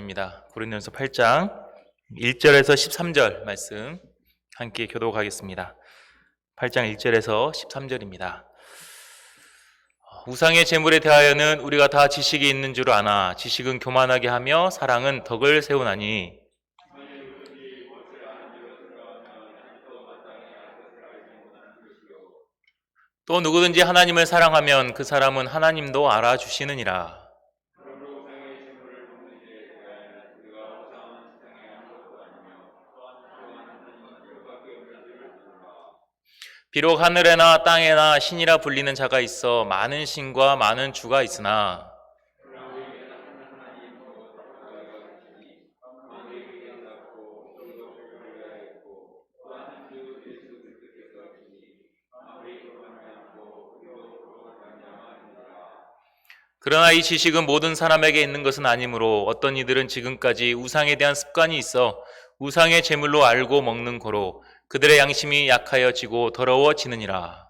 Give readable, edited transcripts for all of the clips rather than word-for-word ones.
말씀입니다. 고린도전서 8장 1절에서 13절 말씀 함께 교독하겠습니다. 8장 1절에서 13절입니다. 우상의 제물에 대하여는 우리가 다 지식이 있는 줄 아나 지식은 교만하게 하며 사랑은 덕을 세우나니 또 누구든지 하나님을 사랑하면 그 사람은 하나님도 알아주시느니라. 비록 하늘에나 땅에나 신이라 불리는 자가 있어 많은 신과 많은 주가 있으나 그러나 이 지식은 모든 사람에게 있는 것은 아니므로 어떤 이들은 지금까지 우상에 대한 습관이 있어 우상의 제물로 알고 먹는 고로 그들의 양심이 약하여지고 더러워지느니라.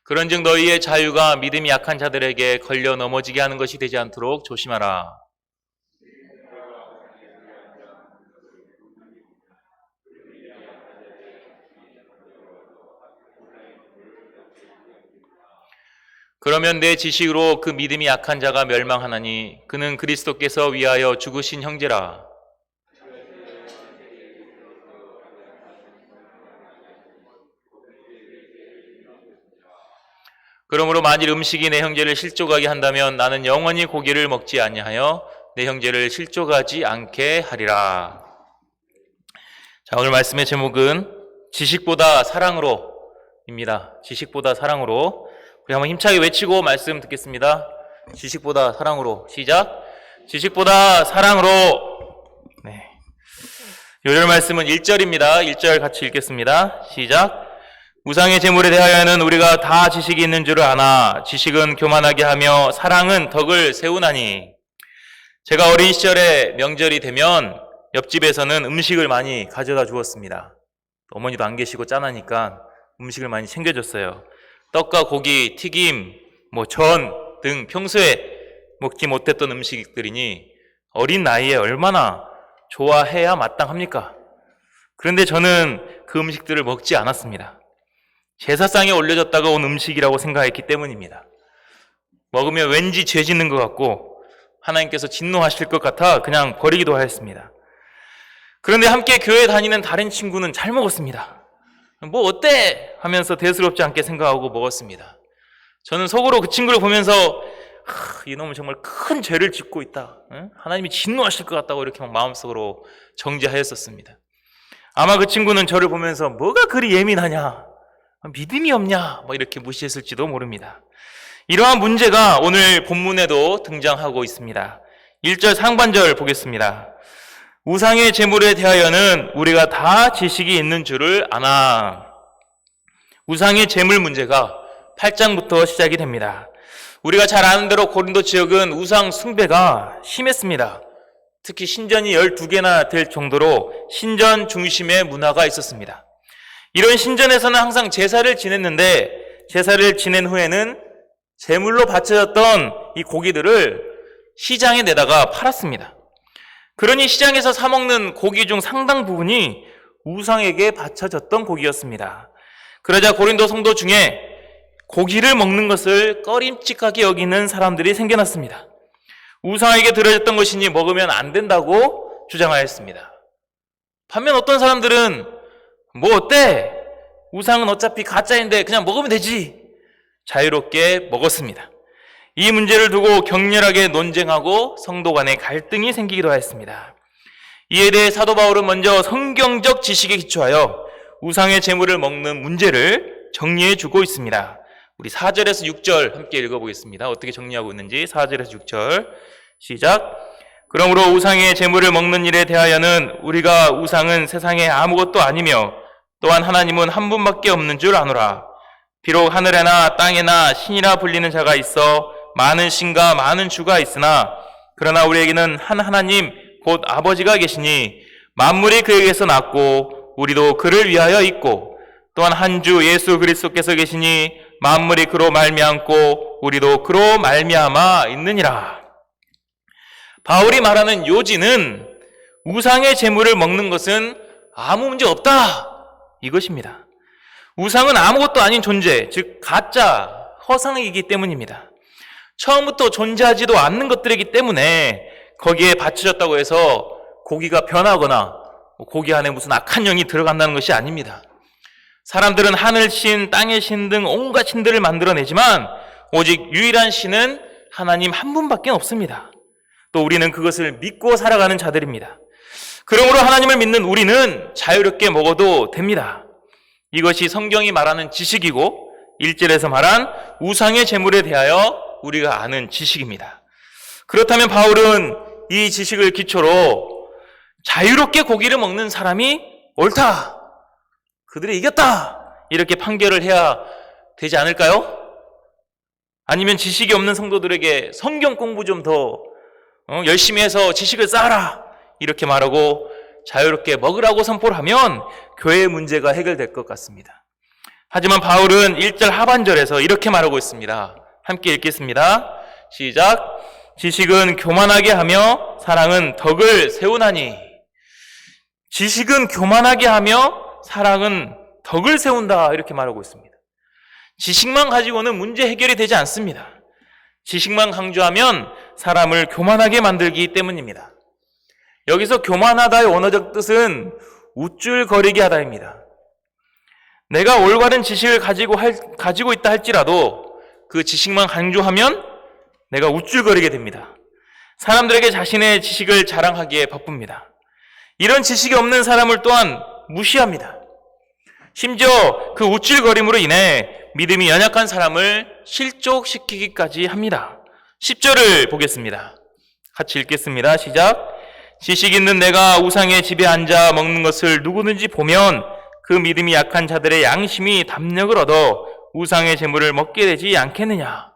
그런즉 너희의 자유가 믿음이 약한 자들에게 걸려 넘어지게 하는 것이 되지 않도록 조심하라. 그러면 내 지식으로 그 믿음이 약한 자가 멸망하나니 그는 그리스도께서 위하여 죽으신 형제라. 그러므로 만일 음식이 내 형제를 실족하게 한다면 나는 영원히 고기를 먹지 아니하여 내 형제를 실족하지 않게 하리라. 자, 오늘 말씀의 제목은 지식보다 사랑으로입니다. 지식보다 사랑으로. 우리 한번 힘차게 외치고 말씀 듣겠습니다. 지식보다 사랑으로. 시작. 지식보다 사랑으로. 네. 요절 말씀은 1절입니다. 1절 같이 읽겠습니다. 시작. 우상의 제물에 대하여는 우리가 다 지식이 있는 줄을 아나 지식은 교만하게 하며 사랑은 덕을 세우나니. 제가 어린 시절에 명절이 되면 옆집에서는 음식을 많이 가져다 주었습니다. 어머니도 안 계시고 짠하니까 음식을 많이 챙겨줬어요. 떡과 고기, 튀김, 전 등 평소에 먹지 못했던 음식들이니 어린 나이에 얼마나 좋아해야 마땅합니까? 그런데 저는 그 음식들을 먹지 않았습니다. 제사상에 올려졌다가 온 음식이라고 생각했기 때문입니다. 먹으면 왠지 죄 짓는 것 같고 하나님께서 진노하실 것 같아 그냥 버리기도 하였습니다. 그런데 함께 교회 다니는 다른 친구는 잘 먹었습니다. 어때? 하면서 대수롭지 않게 생각하고 먹었습니다. 저는 속으로 그 친구를 보면서 이놈은 정말 큰 죄를 짓고 있다. 하나님이 진노하실 것 같다고 이렇게 마음속으로 정죄하였었습니다. 아마 그 친구는 저를 보면서 뭐가 그리 예민하냐? 믿음이 없냐? 이렇게 무시했을지도 모릅니다. 이러한 문제가 오늘 본문에도 등장하고 있습니다. 1절 상반절 보겠습니다. 우상의 제물에 대하여는 우리가 다 지식이 있는 줄을 아나. 우상의 제물 문제가 8장부터 시작이 됩니다. 우리가 잘 아는 대로 고린도 지역은 우상 숭배가 심했습니다. 특히 신전이 12개나 될 정도로 신전 중심의 문화가 있었습니다. 이런 신전에서는 항상 제사를 지냈는데 제사를 지낸 후에는 제물로 바쳐졌던 이 고기들을 시장에 내다가 팔았습니다. 그러니 시장에서 사 먹는 고기 중 상당 부분이 우상에게 바쳐졌던 고기였습니다. 그러자 고린도 성도 중에 고기를 먹는 것을 꺼림칙하게 여기는 사람들이 생겨났습니다. 우상에게 드려졌던 것이니 먹으면 안 된다고 주장하였습니다. 반면 어떤 사람들은 어때? 우상은 어차피 가짜인데 그냥 먹으면 되지. 자유롭게 먹었습니다. 이 문제를 두고 격렬하게 논쟁하고 성도 간의 갈등이 생기기도 하였습니다. 이에 대해 사도 바울은 먼저 성경적 지식에 기초하여 우상의 제물을 먹는 문제를 정리해 주고 있습니다. 우리 4절에서 6절 함께 읽어보겠습니다. 어떻게 정리하고 있는지 4절에서 6절 시작. 그러므로 우상의 제물을 먹는 일에 대하여는 우리가 우상은 세상에 아무것도 아니며 또한 하나님은 한 분밖에 없는 줄 아노라. 비록 하늘에나 땅에나 신이라 불리는 자가 있어 많은 신과 많은 주가 있으나 그러나 우리에게는 한 하나님 곧 아버지가 계시니 만물이 그에게서 났고 우리도 그를 위하여 있고 또한 한 주 예수 그리스도께서 계시니 만물이 그로 말미암고 우리도 그로 말미암아 있느니라. 바울이 말하는 요지는 우상의 제물을 먹는 것은 아무 문제 없다, 이것입니다. 우상은 아무것도 아닌 존재, 즉 가짜, 허상이기 때문입니다. 처음부터 존재하지도 않는 것들이기 때문에 거기에 바쳐졌다고 해서 고기가 변하거나 고기 안에 무슨 악한 영이 들어간다는 것이 아닙니다. 사람들은 하늘 신, 땅의 신 등 온갖 신들을 만들어내지만 오직 유일한 신은 하나님 한 분밖에 없습니다. 또 우리는 그것을 믿고 살아가는 자들입니다. 그러므로 하나님을 믿는 우리는 자유롭게 먹어도 됩니다. 이것이 성경이 말하는 지식이고 1절에서 말한 우상의 제물에 대하여 우리가 아는 지식입니다. 그렇다면 바울은 이 지식을 기초로 자유롭게 고기를 먹는 사람이 옳다, 그들이 이겼다, 이렇게 판결을 해야 되지 않을까요? 아니면 지식이 없는 성도들에게 성경 공부 좀 더 열심히 해서 지식을 쌓아라, 이렇게 말하고 자유롭게 먹으라고 선포를 하면 교회의 문제가 해결될 것 같습니다. 하지만 바울은 1절 하반절에서 이렇게 말하고 있습니다. 함께 읽겠습니다. 시작. 지식은 교만하게 하며 사랑은 덕을 세우나니. 지식은 교만하게 하며 사랑은 덕을 세운다, 이렇게 말하고 있습니다. 지식만 가지고는 문제 해결이 되지 않습니다. 지식만 강조하면 사람을 교만하게 만들기 때문입니다. 여기서 교만하다의 원어적 뜻은 우쭐거리게 하다입니다. 내가 올바른 지식을 가지고 있다 할지라도 그 지식만 강조하면 내가 우쭐거리게 됩니다. 사람들에게 자신의 지식을 자랑하기에 바쁩니다. 이런 지식이 없는 사람을 또한 무시합니다. 심지어 그 우쭐거림으로 인해 믿음이 연약한 사람을 실족시키기까지 합니다. 10절을 보겠습니다. 같이 읽겠습니다. 시작. 지식 있는 내가 우상의 집에 앉아 먹는 것을 누구든지 보면 그 믿음이 약한 자들의 양심이 담력을 얻어 우상의 제물을 먹게 되지 않겠느냐.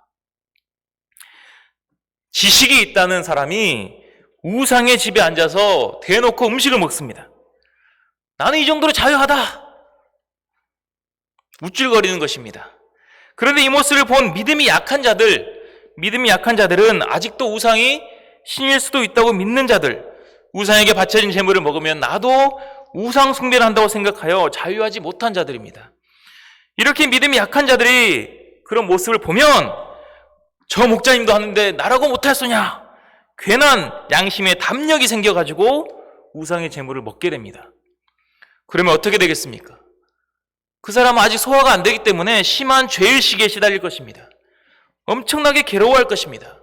지식이 있다는 사람이 우상의 집에 앉아서 대놓고 음식을 먹습니다. 나는 이 정도로 자유하다, 우쭐거리는 것입니다. 그런데 이 모습을 본 믿음이 약한 자들은 아직도 우상이 신일 수도 있다고 믿는 자들, 우상에게 바쳐진 제물을 먹으면 나도 우상 숭배를 한다고 생각하여 자유하지 못한 자들입니다. 이렇게 믿음이 약한 자들이 그런 모습을 보면 저 목자님도 하는데 나라고 못할 소냐, 괜한 양심의 담력이 생겨가지고 우상의 제물을 먹게 됩니다. 그러면 어떻게 되겠습니까? 그 사람은 아직 소화가 안 되기 때문에 심한 죄의식에 시달릴 것입니다. 엄청나게 괴로워할 것입니다.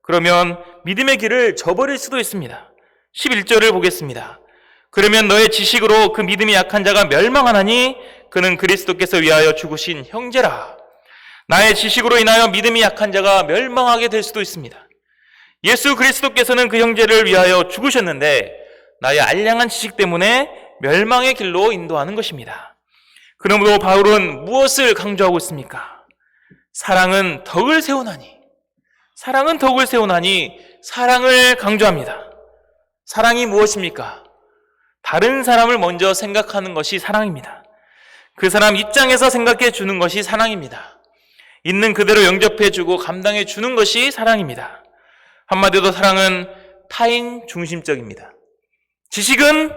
그러면 믿음의 길을 저버릴 수도 있습니다. 11절을 보겠습니다. 그러면 너의 지식으로 그 믿음이 약한 자가 멸망하나니 그는 그리스도께서 위하여 죽으신 형제라. 나의 지식으로 인하여 믿음이 약한 자가 멸망하게 될 수도 있습니다. 예수 그리스도께서는 그 형제를 위하여 죽으셨는데 나의 알량한 지식 때문에 멸망의 길로 인도하는 것입니다. 그러므로 바울은 무엇을 강조하고 있습니까? 사랑은 덕을 세우나니. 사랑을 강조합니다. 사랑이 무엇입니까? 다른 사람을 먼저 생각하는 것이 사랑입니다. 그 사람 입장에서 생각해 주는 것이 사랑입니다. 있는 그대로 영접해 주고 감당해 주는 것이 사랑입니다. 한마디로 사랑은 타인 중심적입니다. 지식은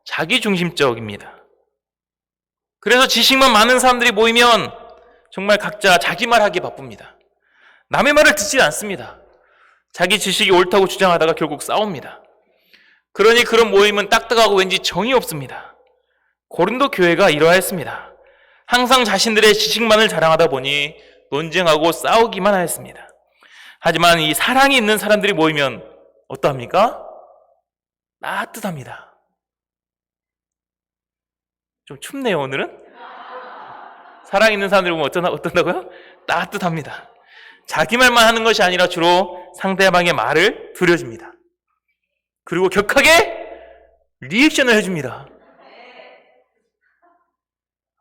자기 중심적입니다. 그래서 지식만 많은 사람들이 모이면 정말 각자 자기 말 하기에 바쁩니다. 남의 말을 듣지 않습니다. 자기 지식이 옳다고 주장하다가 결국 싸웁니다. 그러니 그런 모임은 딱딱하고 왠지 정이 없습니다. 고린도 교회가 이러했습니다. 항상 자신들의 지식만을 자랑하다 보니 논쟁하고 싸우기만 하였습니다. 하지만 이 사랑이 있는 사람들이 모이면 어떠합니까? 따뜻합니다. 좀 춥네요, 오늘은. 사랑 있는 사람들이 보면 어떤다고요? 따뜻합니다. 자기 말만 하는 것이 아니라 주로 상대방의 말을 들여줍니다. 그리고 격하게 리액션을 해줍니다.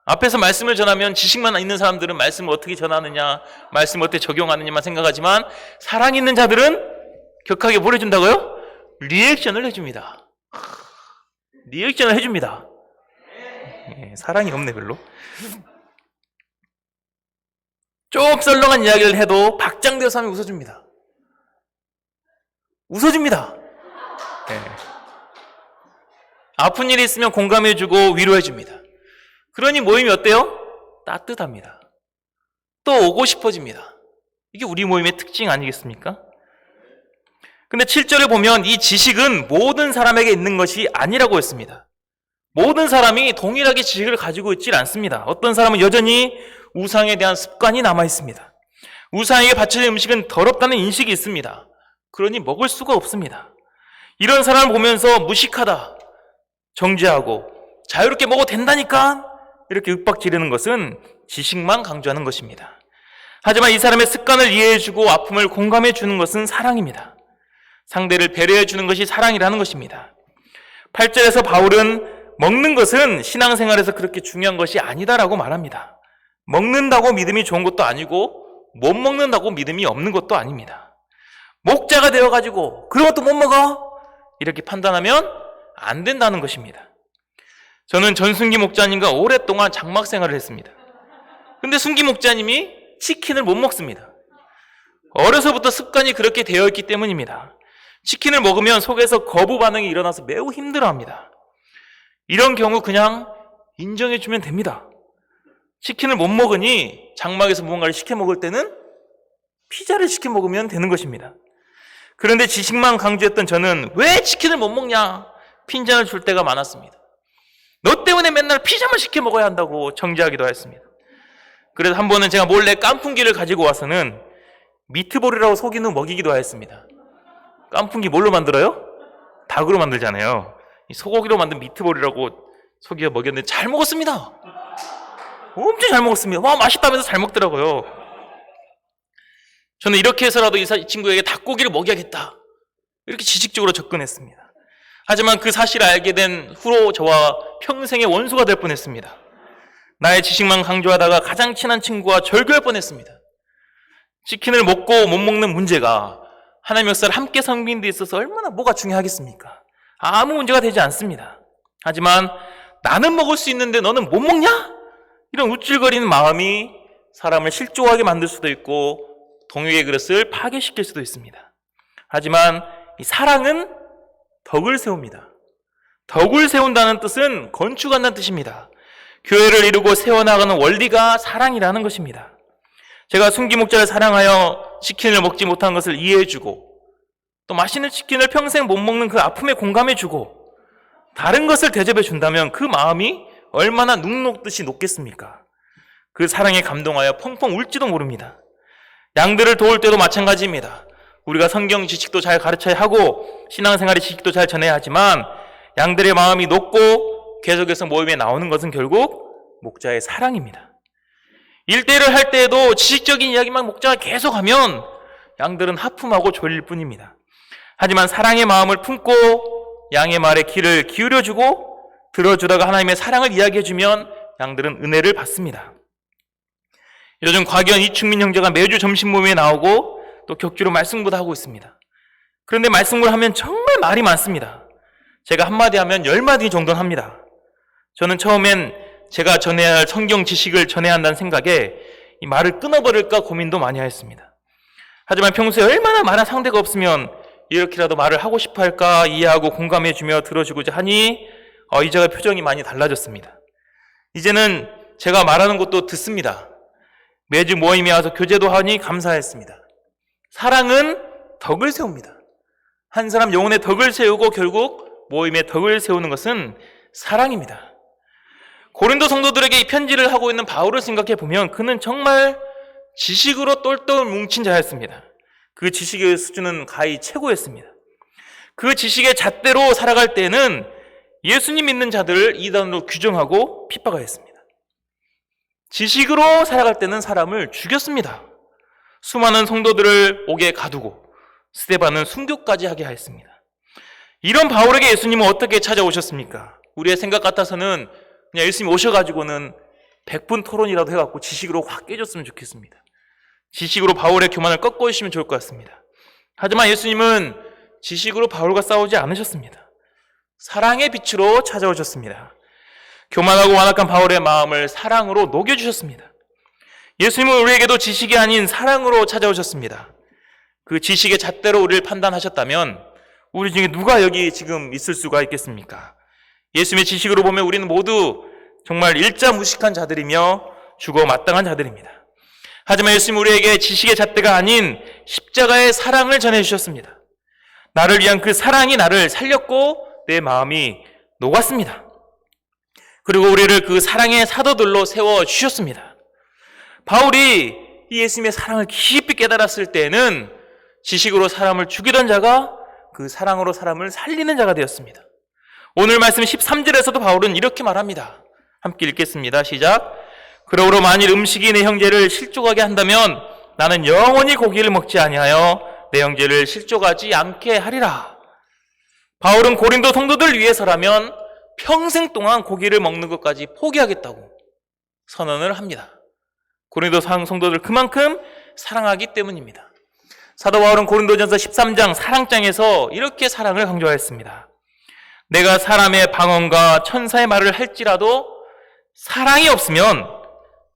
앞에서 말씀을 전하면 지식만 있는 사람들은 말씀을 어떻게 전하느냐, 말씀을 어떻게 적용하느냐만 생각하지만 사랑 있는 자들은 격하게 뭘 해준다고요? 리액션을 해줍니다. 사랑이 없네 별로. 좀 썰렁한 이야기를 해도 박장대소 하면 웃어줍니다. 웃어줍니다. 아픈 일이 있으면 공감해주고 위로해줍니다. 그러니 모임이 어때요? 따뜻합니다. 또 오고 싶어집니다. 이게 우리 모임의 특징 아니겠습니까? 근데 7절을 보면 이 지식은 모든 사람에게 있는 것이 아니라고 했습니다. 모든 사람이 동일하게 지식을 가지고 있질 않습니다. 어떤 사람은 여전히 우상에 대한 습관이 남아 있습니다. 우상에게 바쳐진 음식은 더럽다는 인식이 있습니다. 그러니 먹을 수가 없습니다. 이런 사람을 보면서 무식하다, 정죄하고 자유롭게 먹어도 된다니까 이렇게 윽박 지르는 것은 지식만 강조하는 것입니다. 하지만 이 사람의 습관을 이해해주고 아픔을 공감해주는 것은 사랑입니다. 상대를 배려해주는 것이 사랑이라는 것입니다. 8절에서 바울은 먹는 것은 신앙생활에서 그렇게 중요한 것이 아니다라고 말합니다. 먹는다고 믿음이 좋은 것도 아니고 못 먹는다고 믿음이 없는 것도 아닙니다. 목자가 되어가지고 그런 것도 못 먹어? 이렇게 판단하면 안 된다는 것입니다. 저는 전순기 목자님과 오랫동안 장막 생활을 했습니다. 근데 순기 목자님이 치킨을 못 먹습니다. 어려서부터 습관이 그렇게 되어 있기 때문입니다. 치킨을 먹으면 속에서 거부 반응이 일어나서 매우 힘들어합니다. 이런 경우 그냥 인정해주면 됩니다. 치킨을 못 먹으니 장막에서 무언가를 시켜 먹을 때는 피자를 시켜 먹으면 되는 것입니다. 그런데 지식만 강조했던 저는 왜 치킨을 못 먹냐 핀잔을 줄 때가 많았습니다. 너 때문에 맨날 피자만 시켜 먹어야 한다고 정죄하기도 했습니다. 그래서 한 번은 제가 몰래 깐풍기를 가지고 와서는 미트볼이라고 속인 후 먹이기도 했습니다. 깐풍기 뭘로 만들어요? 닭으로 만들잖아요. 소고기로 만든 미트볼이라고 속여 먹였는데 잘 먹었습니다. 엄청 잘 먹었습니다. 와, 맛있다면서 잘 먹더라고요. 저는 이렇게 해서라도 이 친구에게 닭고기를 먹여야겠다 이렇게 지식적으로 접근했습니다. 하지만 그 사실을 알게 된 후로 저와 평생의 원수가 될 뻔했습니다. 나의 지식만 강조하다가 가장 친한 친구와 절교할 뻔했습니다. 치킨을 먹고 못 먹는 문제가 하나님의 역사를 함께 섬기는 데 있어서 얼마나 뭐가 중요하겠습니까? 아무 문제가 되지 않습니다. 하지만 나는 먹을 수 있는데 너는 못 먹냐? 이런 우쭐거리는 마음이 사람을 실족하게 만들 수도 있고 동역의 그릇을 파괴시킬 수도 있습니다. 하지만 이 사랑은 덕을 세웁니다. 덕을 세운다는 뜻은 건축한다는 뜻입니다. 교회를 이루고 세워나가는 원리가 사랑이라는 것입니다. 제가 순기 목자를 사랑하여 치킨을 먹지 못한 것을 이해해주고 또 맛있는 치킨을 평생 못 먹는 그 아픔에 공감해주고 다른 것을 대접해준다면 그 마음이 얼마나 눅눅듯이 녹겠습니까? 그 사랑에 감동하여 펑펑 울지도 모릅니다. 양들을 도울 때도 마찬가지입니다. 우리가 성경 지식도 잘 가르쳐야 하고 신앙생활의 지식도 잘 전해야 하지만 양들의 마음이 녹고 계속해서 모임에 나오는 것은 결국 목자의 사랑입니다. 일대를 할 때에도 지식적인 이야기만 목자가 계속하면 양들은 하품하고 졸릴 뿐입니다. 하지만 사랑의 마음을 품고 양의 말에 귀를 기울여주고 들어주다가 하나님의 사랑을 이야기해주면 양들은 은혜를 받습니다. 요즘 곽연 이충민 형제가 매주 점심 모임에 나오고 또 격주로 말씀보도 하고 있습니다. 그런데 말씀을 하면 정말 말이 많습니다. 제가 한마디 하면 10마디 정도는 합니다. 저는 처음엔 제가 전해야 할 성경 지식을 전해야 한다는 생각에 이 말을 끊어버릴까 고민도 많이 하였습니다. 하지만 평소에 얼마나 말할 상대가 없으면 이렇게라도 말을 하고 싶어 할까 이해하고 공감해주며 들어주고자 하니 이제가 표정이 많이 달라졌습니다. 이제는 제가 말하는 것도 듣습니다. 매주 모임에 와서 교제도 하니 감사했습니다. 사랑은 덕을 세웁니다. 한 사람 영혼의 덕을 세우고 결국 모임의 덕을 세우는 것은 사랑입니다. 고린도 성도들에게 이 편지를 하고 있는 바울을 생각해 보면 그는 정말 지식으로 똘똘 뭉친 자였습니다. 그 지식의 수준은 가히 최고였습니다. 그 지식의 잣대로 살아갈 때는 예수님 믿는 자들을 이단으로 규정하고 핍박하였습니다. 지식으로 살아갈 때는 사람을 죽였습니다. 수많은 성도들을 옥에 가두고 스데반은 순교까지 하게 하였습니다. 이런 바울에게 예수님은 어떻게 찾아오셨습니까? 우리의 생각 같아서는 그냥 예수님 오셔가지고는 100분 토론이라도 해갖고 지식으로 확 깨졌으면 좋겠습니다. 지식으로 바울의 교만을 꺾어주시면 좋을 것 같습니다. 하지만 예수님은 지식으로 바울과 싸우지 않으셨습니다. 사랑의 빛으로 찾아오셨습니다. 교만하고 완악한 바울의 마음을 사랑으로 녹여주셨습니다. 예수님은 우리에게도 지식이 아닌 사랑으로 찾아오셨습니다. 그 지식의 잣대로 우리를 판단하셨다면 우리 중에 누가 여기 지금 있을 수가 있겠습니까? 예수님의 지식으로 보면 우리는 모두 정말 일자무식한 자들이며 죽어 마땅한 자들입니다. 하지만 예수님은 우리에게 지식의 잣대가 아닌 십자가의 사랑을 전해주셨습니다. 나를 위한 그 사랑이 나를 살렸고 내 마음이 녹았습니다. 그리고 우리를 그 사랑의 사도들로 세워주셨습니다. 바울이 이 예수님의 사랑을 깊이 깨달았을 때에는 지식으로 사람을 죽이던 자가 그 사랑으로 사람을 살리는 자가 되었습니다. 오늘 말씀 13절에서도 바울은 이렇게 말합니다. 함께 읽겠습니다. 시작. 그러므로 만일 음식이 내 형제를 실족하게 한다면 나는 영원히 고기를 먹지 아니하여 내 형제를 실족하지 않게 하리라. 바울은 고린도 성도들 위해서라면 평생 동안 고기를 먹는 것까지 포기하겠다고 선언을 합니다. 고린도 성도들 그만큼 사랑하기 때문입니다. 사도 바울은 고린도전서 13장 사랑장에서 이렇게 사랑을 강조하였습니다. 내가 사람의 방언과 천사의 말을 할지라도 사랑이 없으면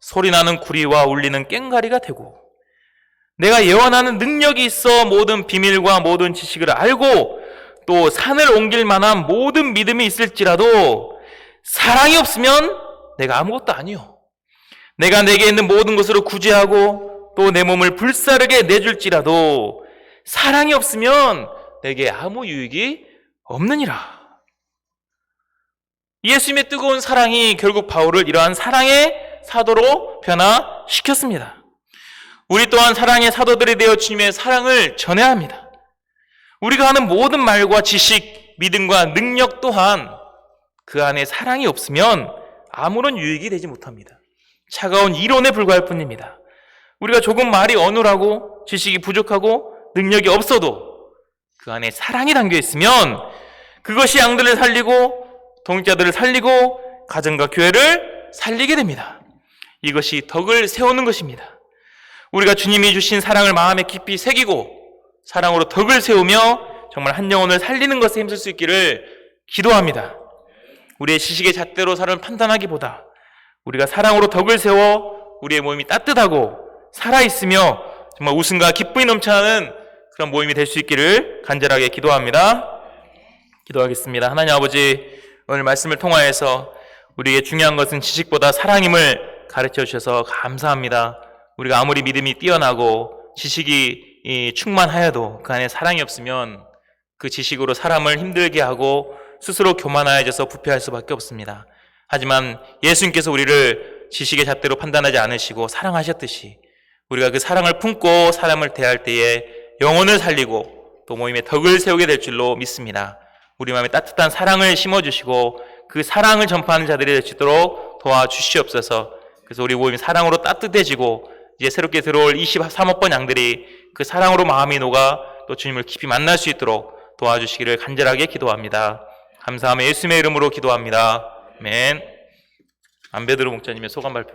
소리나는 구리와 울리는 꽹과리가 되고, 내가 예언하는 능력이 있어 모든 비밀과 모든 지식을 알고 또 산을 옮길 만한 모든 믿음이 있을지라도 사랑이 없으면 내가 아무것도 아니요. 내가 내게 있는 모든 것으로 구제하고 또 내 몸을 불사르게 내줄지라도 사랑이 없으면 내게 아무 유익이 없느니라. 예수님의 뜨거운 사랑이 결국 바울을 이러한 사랑의 사도로 변화시켰습니다. 우리 또한 사랑의 사도들이 되어 주님의 사랑을 전해야 합니다. 우리가 하는 모든 말과 지식, 믿음과 능력 또한 그 안에 사랑이 없으면 아무런 유익이 되지 못합니다. 차가운 이론에 불과할 뿐입니다. 우리가 조금 말이 어눌하고 지식이 부족하고 능력이 없어도 그 안에 사랑이 담겨 있으면 그것이 양들을 살리고 동역자들을 살리고 가정과 교회를 살리게 됩니다. 이것이 덕을 세우는 것입니다. 우리가 주님이 주신 사랑을 마음에 깊이 새기고 사랑으로 덕을 세우며 정말 한 영혼을 살리는 것에 힘쓸 수 있기를 기도합니다. 우리의 지식의 잣대로 사람을 판단하기보다 우리가 사랑으로 덕을 세워 우리의 모임이 따뜻하고 살아있으며 정말 웃음과 기쁨이 넘쳐나는 그런 모임이 될 수 있기를 간절하게 기도합니다. 기도하겠습니다. 하나님 아버지, 오늘 말씀을 통하여서 우리에게 중요한 것은 지식보다 사랑임을 가르쳐 주셔서 감사합니다. 우리가 아무리 믿음이 뛰어나고 지식이 충만하여도 그 안에 사랑이 없으면 그 지식으로 사람을 힘들게 하고 스스로 교만하여져서 부패할 수밖에 없습니다. 하지만 예수님께서 우리를 지식의 잣대로 판단하지 않으시고 사랑하셨듯이 우리가 그 사랑을 품고 사람을 대할 때에 영혼을 살리고 또 모임에 덕을 세우게 될 줄로 믿습니다. 우리 마음에 따뜻한 사랑을 심어주시고 그 사랑을 전파하는 자들이 될 수 있도록 도와주시옵소서. 그래서 우리 모임이 사랑으로 따뜻해지고 이제 새롭게 들어올 23억 번 양들이 그 사랑으로 마음이 녹아 또 주님을 깊이 만날 수 있도록 도와주시기를 간절하게 기도합니다. 감사하며 예수님의 이름으로 기도합니다. 아멘. 안배드로 목사님의 소감 발표